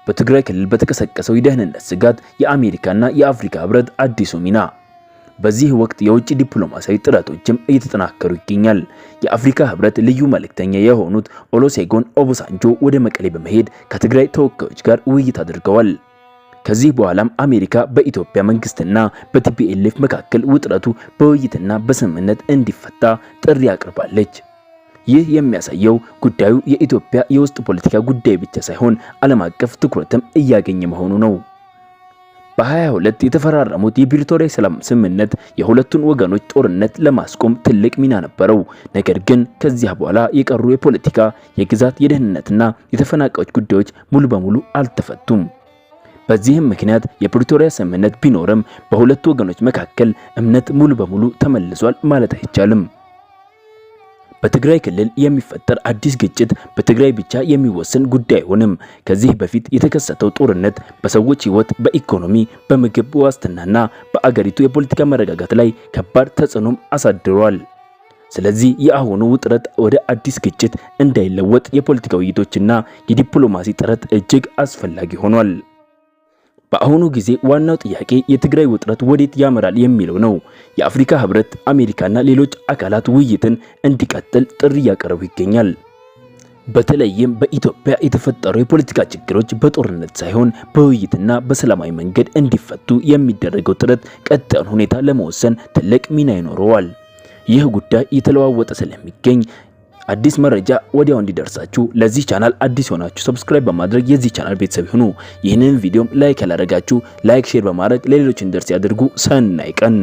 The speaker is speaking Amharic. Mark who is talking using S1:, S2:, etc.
S1: በትግራይ ክልል በተቀሰቀሰው የደህንነት ስጋት የአሜሪካና የአፍሪካ ህብረት አዲሱ ሚና። በዚህ ወቅት የውጭ ዲፕሎማሲያዊ ጥረቶችም እየተጠናከሩ ይገኛል። የአፍሪካ ህብረት ልዩ መልእክተኛ የሆኑት ኦሉሴጉን ኦባሳንጆ ወደ መቀሌ በመሄድ ከትግራይ ተወካዮች ጋር ውይይት አድርገዋል። ከዚህ በኋላም አሜሪካ በኢትዮጵያ መንግስትና በቲፒኤልኤፍ መካከል ውጥረቱ በውይይትና በስምምነት እንዲፈታ ጥሪ አቅርባለች። ይህ የሚያሳየው ጉዳዩ የኢትዮጵያ የውስጥ ፖለቲካ ጉዳይ ብቻ ሳይሆን ዓለም አቀፍ ትኩረትም እያገኘ መሆኑ ነው። በ22 የተፈራረሙት የፕሪቶሪያ ሰላም ስምምነት የሁለቱን ወገኖች ጦርነት ለማስቆም ትልቅ ሚና ነበረው። ነገር ግን ከዚያ በኋላ የቀሩ የፖለቲካ፣ የግዛት፣ የደህንነትና የተፈናቃዮች ጉዳዮች ሙሉ በሙሉ አልተፈቱም። በዚህም ምክንያት የፕሪቶሪያ ስምምነት ቢኖርም በሁለቱ ወገኖች መካከል እምነት ሙሉ በሙሉ ተመልሷል ማለት አይቻልም። በትግራይ ክልል የሚፈጠር አዲስ ግጭት በትግራይ ብቻ የሚወሰን ጉዳይ አይሆንም። ከዚህ በፊት የተከሰተው ጦርነት በሰዎች ሕይወት፣ በኢኮኖሚ፣ በምግብ ዋስትናና በአገሪቱ የፖለቲካ መረጋጋት ላይ ከባድ ተጽዕኖም አሳድሯል። ስለዚህ የአሁኑ ውጥረት ወደ አዲስ ግጭት እንዳይለወጥ የፖለቲካ ውይይቶችና የዲፕሎማሲ ጥረት እጅግ አስፈላጊ ሆኗል። በአሁኑ ጊዜ ዋናው ጥያቄ የትግራይ ውጥረት ወዴት ያመራል የሚለው ነው። የአፍሪካ ህብረት፣ አሜሪካና ሌሎች አካላት ውይይትን እንዲቀጥል ጥሪ እያቀረቡ ይገኛል። በተለይም በኢትዮጵያ የተፈጠሩ የፖለቲካ ችግሮች በጦርነት ሳይሆን በውይይትና በሰላማዊ መንገድ እንዲፈቱ የሚደረገው ጥረት ቀጣዩን ሁኔታ ለመወሰን ትልቅ ሚና ይኖረዋል። ይህ ጉዳይ እየተለዋወጠ ስለሚገኝ አዲስ መረጃ ወዲያው እንዲደርሳችሁ ለዚህ ቻናል አዲስ ሆናችሁ ሰብስክራይብ በማድረግ የዚህ ቻናል ቤተሰብ ይሁኑ። ይህንን ቪዲዮም ላይክ ያላደረጋችሁ ላይክ፣ ሼር በማድረግ ለሌሎች እንዲደርስ ያድርጉ። ሰናይ ቀን